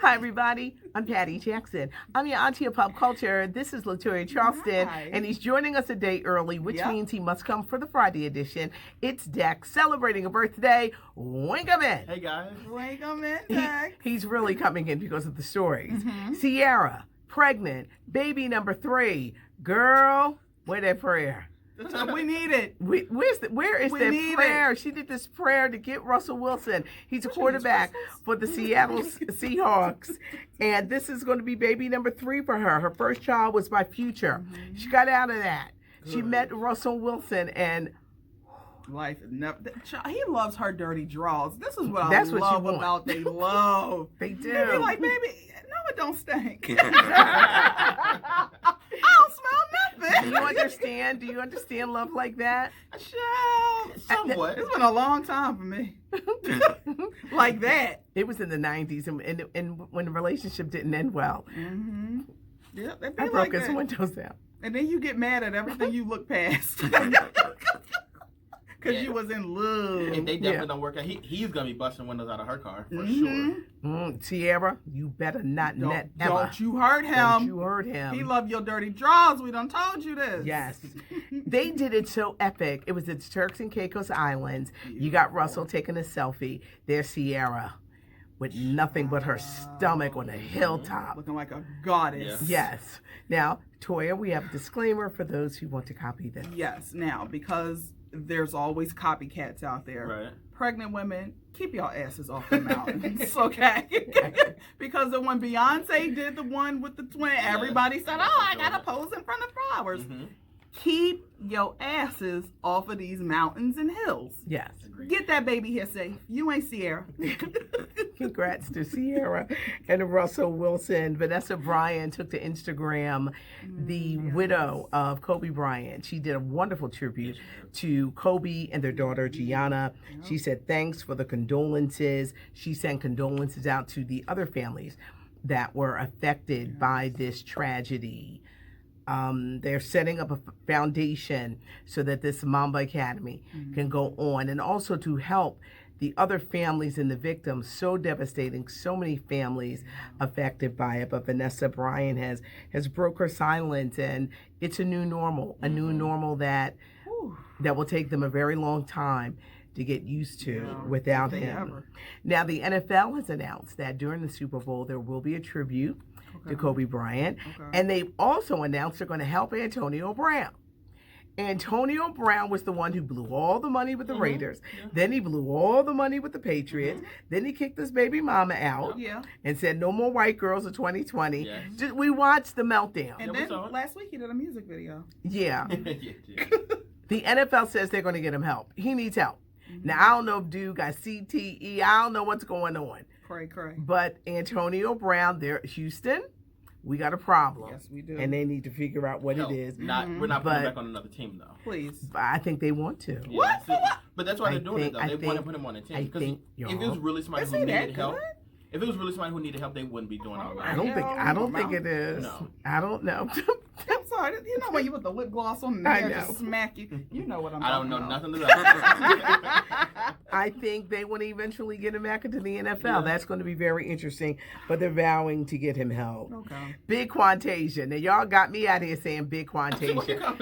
Hi, everybody. I'm Patty Jackson. I'm your auntie of pop culture. This is LaToya Charleston, and he's joining us a day early, which means he must come for the Friday edition. It's Dex celebrating a birthday. Wink him in. Hey, guys. Wink him in, Dex. He's really coming in because of the stories. Ciara, pregnant, baby number 3. Girl, where that prayer? We need it. Where is that prayer? She did this prayer to get Russell Wilson. He's a quarterback for the Seattle Seahawks. And this is going to be baby number 3 for her. Her first child was by Future. She got out of that. Good. She met Russell Wilson and... Life is never... He loves her dirty draws. This is what I love about they love. They do. They be like, baby, no, it don't stink. I don't smell nothing. Do you understand love like that? Child, somewhat. It's been a long time for me. Like that. It was in the 90s, and when the relationship didn't end well. Yeah, I broke his windows out. And then you get mad at everything you look past. Because you was in love. If they definitely don't work out, he's going to be busting windows out of her car, for sure. Ciara, you better not net ever. Don't you hurt him. Don't you hurt him. He love your dirty draws. We done told you this. Yes. They did it so epic. It was at Turks and Caicos Islands. You got Russell taking a selfie. There's Ciara with nothing but her stomach on a hilltop. Looking like a goddess. Yes. Now, Toya, we have a disclaimer for those who want to copy this. Yes. Now, because... there's always copycats out there. Right. Pregnant women, keep your asses off the mountains, okay? Because when Beyonce did the one with the twin, everybody said, oh, I got to pose in front of flowers. Keep your asses off of these mountains and hills. Yes. Get that baby here safe. You ain't Ciara. Congrats to Ciara and Russell Wilson. Vanessa Bryant took to Instagram, the widow of Kobe Bryant. She did a wonderful tribute to Kobe and their daughter, Gianna. She said, thanks for the condolences. She sent condolences out to the other families that were affected by this tragedy. They're setting up a foundation so that this Mamba Academy can go on, and also to help the other families and the victims. So devastating, so many families affected by it. But Vanessa Bryant has broke her silence, and it's a new normal that will take them a very long time to get used to without him. Now, the NFL has announced that during the Super Bowl there will be a tribute to Kobe Bryant. And they've also announced they're going to help Antonio Brown. Antonio Brown was the one who blew all the money with the Raiders. Then he blew all the money with the Patriots. Then he kicked his baby mama out and said, no more white girls in 2020. We watched the meltdown. And then last week he did a music video. Yeah. The NFL says they're going to get him help. He needs help. Now, I don't know if dude got CTE. I don't know what's going on. Cray. But Antonio Brown, there, Houston, we got a problem. Yes, we do. And they need to figure out what it is. We're not putting him back on another team, though. Please. I think they want to. Yeah, what? But that's why they're doing it, though. They want to put him on a team. Because if it was really somebody who needed help, they wouldn't be doing all that. I don't think it is. No. I don't know. I'm sorry. You know when you put the lip gloss on the nail, just smack you. You know what I'm talking about. I don't know nothing about it. I think they want to eventually get him back into the NFL. Yeah. That's going to be very interesting. But they're vowing to get him help. Okay. Big Quantasia. Now, y'all got me out here saying Big Quantasia.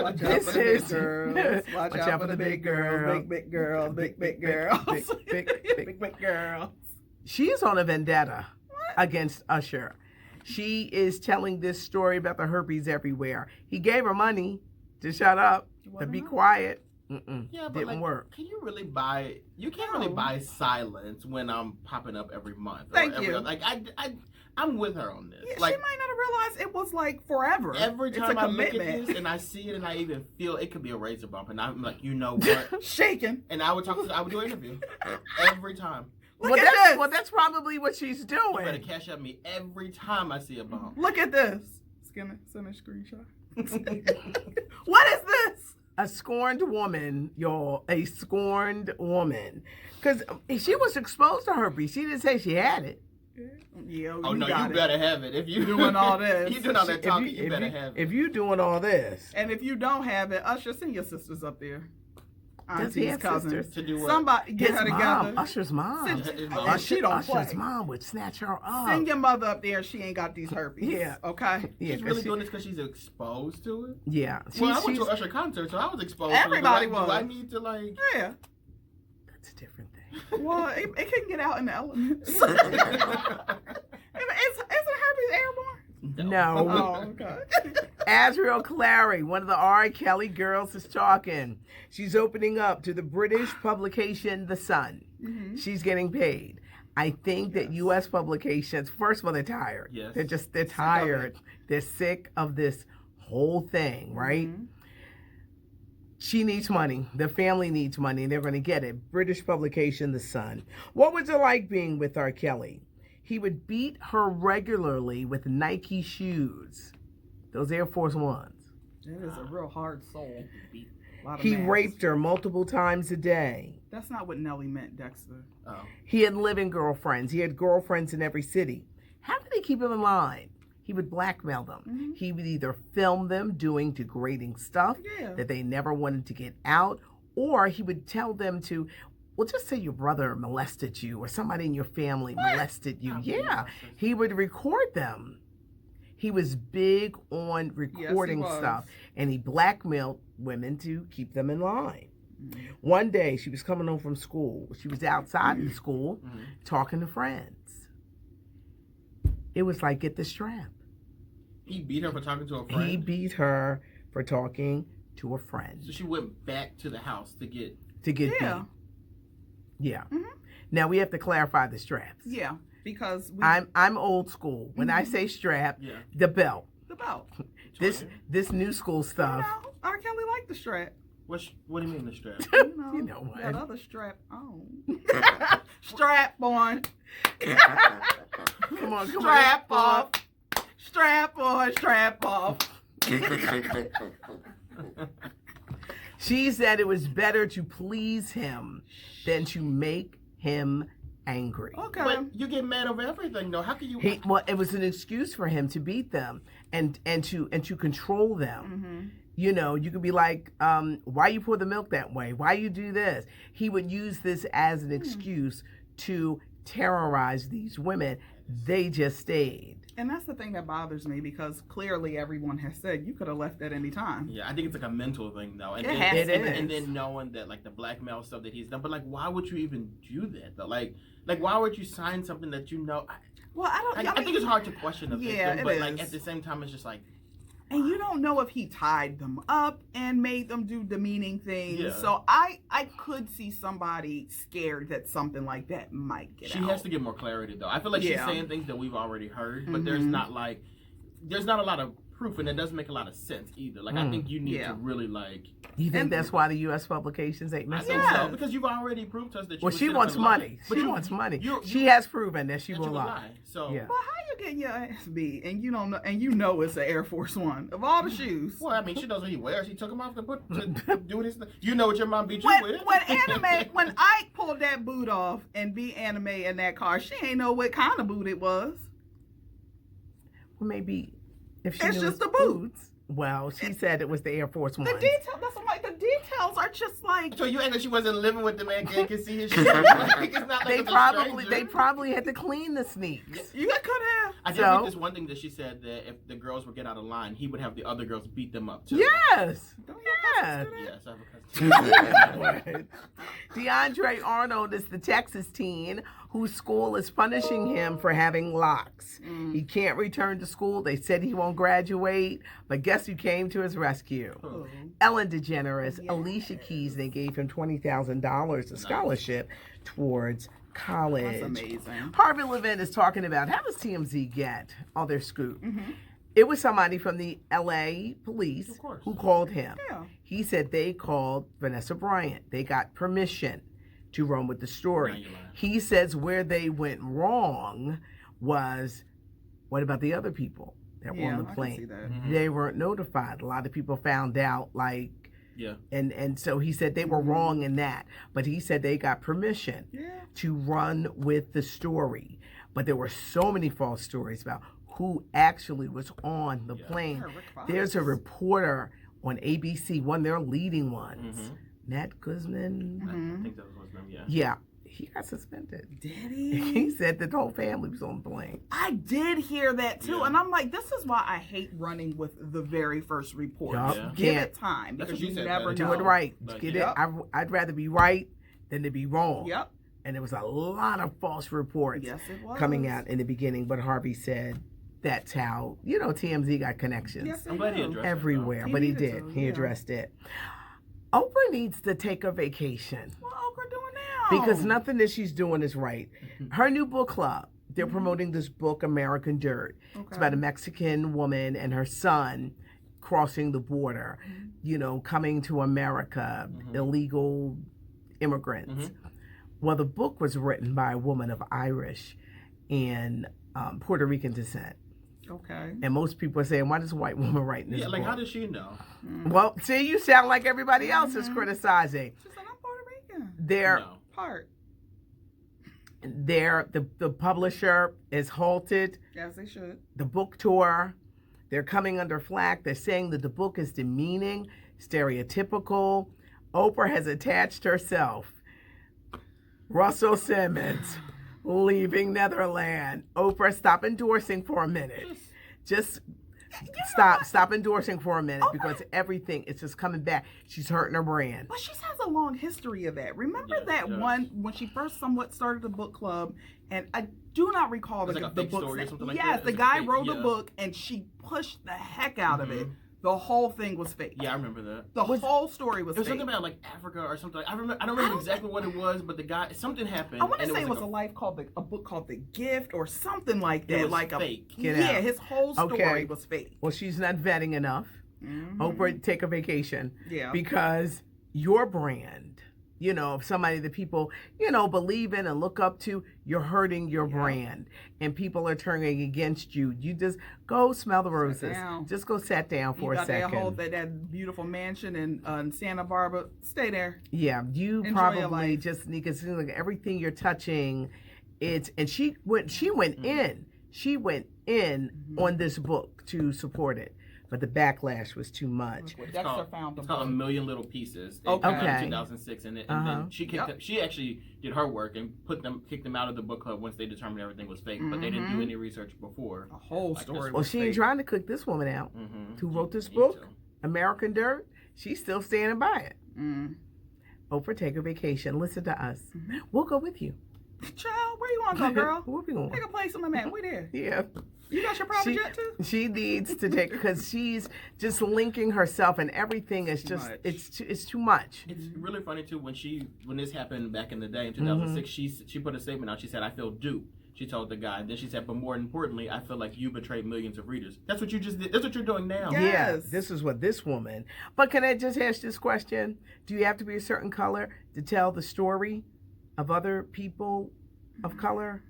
Watch out for the big girls. Watch out for the big girls. Big girls. Big girls. Big girls. She is on a vendetta against Usher. She is telling this story about the herpes everywhere. He gave her money to shut up, to be quiet. Yeah, but didn't work. Can you really buy? You can't really buy silence when I'm popping up every month. Thank you. Like I'm with her on this. Yeah, like, she might not have realized it was like forever. Every time I look at this and I see it and I even feel it could be a razor bump, and I'm like, you know what? Shaking. And I would do an interview every time. Well, that's probably what she's doing. You better cash at me every time I see a bump. Look at this. Send a screenshot. What is this? A scorned woman, y'all. A scorned woman. Because she was exposed to herpes. She didn't say she had it. Yeah, oh, no, you better have it. If you doing all this. You doing all that talking, you better have it. If you doing all this. And if you don't have it, Usher, send your sisters up there. auntie's cousin. To do what? Somebody get her together. Usher's mom. Usher's mom would snatch her up. Send your mother up there. She ain't got these herpes. Yeah. Okay. Yeah, she's really doing this because she's exposed to it. Yeah. Well, I went to an Usher concert, so I was exposed. Everybody was. Do I need to like? Yeah. That's a different thing. Well, it can get out in the elements. Isn't herpes airborne? No. Oh, okay. Azriel Clary, one of the R. Kelly girls, is talking. She's opening up to the British publication The Sun. Mm-hmm. She's getting paid. I think that U.S. publications, first of all, they're tired. Yes. They're tired. They're sick of this whole thing, right? Mm-hmm. She needs money. The family needs money, and they're going to get it. British publication The Sun. What was it like being with R. Kelly? He would beat her regularly with Nike shoes. Those Air Force Ones. That is a real hard soul. He raped her multiple times a day. That's not what Nelly meant, Dexter. Oh. He had living girlfriends. He had girlfriends in every city. How did he keep them in line? He would blackmail them. Mm-hmm. He would either film them doing degrading stuff that they never wanted to get out, or he would tell them to, well, just say your brother molested you or somebody in your family molested you. Yeah, he would record them. He was big on recording stuff, and he blackmailed women to keep them in line. Mm-hmm. One day, she was coming home from school. She was outside of school talking to friends. It was like, get the strap. He beat her for talking to a friend? He beat her for talking to a friend. So she went back to the house to get beat. Yeah. Mm-hmm. Now we have to clarify the straps. Yeah, because I'm old school. When I say strap, the belt. The belt. This new school stuff. You know, R. Kelly liked the strap. What do you mean the strap? You know what? That other strap on. Strap on. Come on. Strap off. Strap on. Strap off. She said it was better to please him than to make him angry. Okay. But you get mad over everything, though. How can you? Well, it was an excuse for him to beat them and to control them. Mm-hmm. You know, you could be like, why you pour the milk that way? Why you do this? He would use this as an excuse to terrorize these women. They just stayed. And that's the thing that bothers me, because clearly everyone has said you could have left at any time. Yeah, I think it's like a mental thing, though. And and then knowing that, like, the blackmail stuff that he's done. But, like, why would you even do that, though? Like why would you sign something that you know? Well, I think it's hard to question the victim, but, like, at the same time, it's just like... And you don't know if he tied them up and made them do demeaning things. Yeah. So I could see somebody scared that something like that might get out. She has to get more clarity, though. I feel like she's saying things that we've already heard, but there's not a lot of proof, and it doesn't make a lot of sense either. Like, I think you need to really, like... You think that's why the U.S. publications ain't missing? I think so, because you've already proved to us that you she wants money. She wants money. She has proven that she will lie. So, But how you getting your ass beat and you don't know, and you know it's an Air Force One of all the shoes? Well, I mean, she knows what he wears. She took them off to do his thing. You know what your mom beat you with. When Ike pulled that boot off and be Anime in that car, she ain't know what kind of boot it was. Well, maybe if she it's knew just the boots. Well, she said it was the Air Force One. The details are just like. So you act like she wasn't living with the man and can see his shit. Like, it's not like they probably had to clean the sneaks. You could have. I did read this one thing that she said that if the girls would get out of line, he would have the other girls beat them up too. Yes. Yes, I have a cousin. DeAndre Arnold is the Texas teen whose school is punishing him for having locks. He can't return to school. They said he won't graduate, but guess who came to his rescue? Ellen DeGeneres, Alicia Keys. They gave him $20,000 a scholarship towards college. That's amazing. Harvey Levin is talking about, how does TMZ get all their scoop? It was somebody from the LA police who called him. Yeah. He said they called Vanessa Bryant. They got permission to run with the story. He says where they went wrong was, what about the other people that were on the plane? I can see that. They weren't notified. A lot of people found out, and so he said they were wrong in that. But he said they got permission to run with the story. But there were so many false stories about who actually was on the plane. There's a reporter on ABC, one of their leading ones, Matt Guzman. I think that was his name. Yeah. Yeah, he got suspended. Did he? He said that the whole family was on the plane. I did hear that too, Yeah. and I'm like, this is why I hate running with the very first report. Yup. Yeah. Give Can't it time That's because what you you said, never that. know. do it right. Like, Get yep. it. I'd rather be right than to be wrong. Yep. And there was a lot of false reports Yes, it was coming out in the beginning, but Harvey said that's how TMZ got connections Yes, I'm glad he will. addressed everywhere. He But he needed did. to, He yeah. addressed it. Oprah needs to take a vacation What Oprah doing now? because nothing that she's doing is right. Her new book club, they're promoting this book, American Dirt. It's about a Mexican woman and her son crossing the border, coming to America, illegal immigrants. Well, the book was written by a woman of Irish and Puerto Rican descent. Okay. And most people are saying, why does a white woman write this Yeah, like book? how does she know? Well, see, you sound like everybody else is criticizing. She said, I'm Puerto Rican. They're No. Part. the publisher is halted As they should. the book tour. They're coming under flack. They're saying that the book is demeaning, stereotypical. Oprah has attached herself. Russell Simmons leaving Netherlands. Oprah, stop endorsing for a minute. Just stop endorsing for a minute because everything is just coming back. She's hurting her brand. But she has a long history of that. Remember Yes, that yes. one when she first somewhat started the book club, and I do not recall It was the, like a the fake book. story or something like yes, that? the It was a guy fake- wrote the yeah. book, and she pushed the heck out of it. The whole thing was fake. Yeah, I remember that. The whole story was It was fake. something about like Africa or something. I don't remember exactly what it was, but the guy something happened. I want to and say it was like a book called The Gift or something like that. It was like fake. Get yeah, out. his whole story Okay. was fake. Well, she's not vetting enough. Oprah, take a vacation. Yeah. Because your brand, of somebody that people, believe in and look up to, you're hurting your brand. And people are turning against you. You just go smell the roses. down. Just go sit down for You a got second. that beautiful mansion in Santa Barbara. Stay there. Yeah, you Enjoy your probably life. just need to see like everything you're touching. And she went in. She went in on this book to support it. But the backlash was too much. Dexter found the It's called A book. Million Little Pieces. It Okay. came out in Okay. 2006, and Uh-huh. then she kicked she actually did her work and kicked them out of the book club once they determined everything was fake. But they didn't do any research before. The whole Like story this. Well, was she ain't fake. trying to cook this woman out. Who wrote this Me book, too. American Dirt. She's still standing by it. Mm. Oprah, take a vacation. Listen to us. We'll go with you. Child, where you want to go, girl? Where we going? Pick a place on the map. We there. Yeah. You got your private She, jet too? she needs to take because she's just linking herself and everything is just much. it's too much. It's really funny too when this happened back in the day in 2006. She put a statement out. She said, "I feel duped." She told the guy. Then she said, "But more importantly, I feel like you betrayed millions of readers." That's what you just did. That's what you're doing now. Yeah. Yeah, Yes. this is what this woman. But can I just ask this question? Do you have to be a certain color to tell the story of other people of color?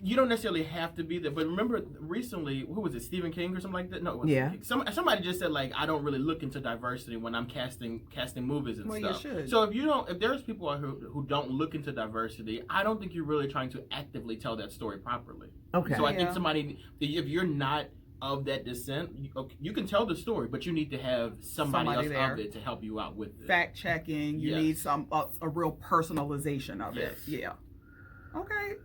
You don't necessarily have to be there, but remember recently, who was it, Stephen King or something like that? No, it wasn't Yeah. King. Somebody just said like, I don't really look into diversity when I'm casting movies and Well, you stuff. should. So if there's people who don't look into diversity, I don't think you're really trying to actively tell that story properly. Okay. So I think Yeah. if you're not of that descent, you can tell the story, but you need to have somebody else there. of it to help you out with it. Fact checking. You Yes. need a real personalization of Yes. it. Yeah. Okay.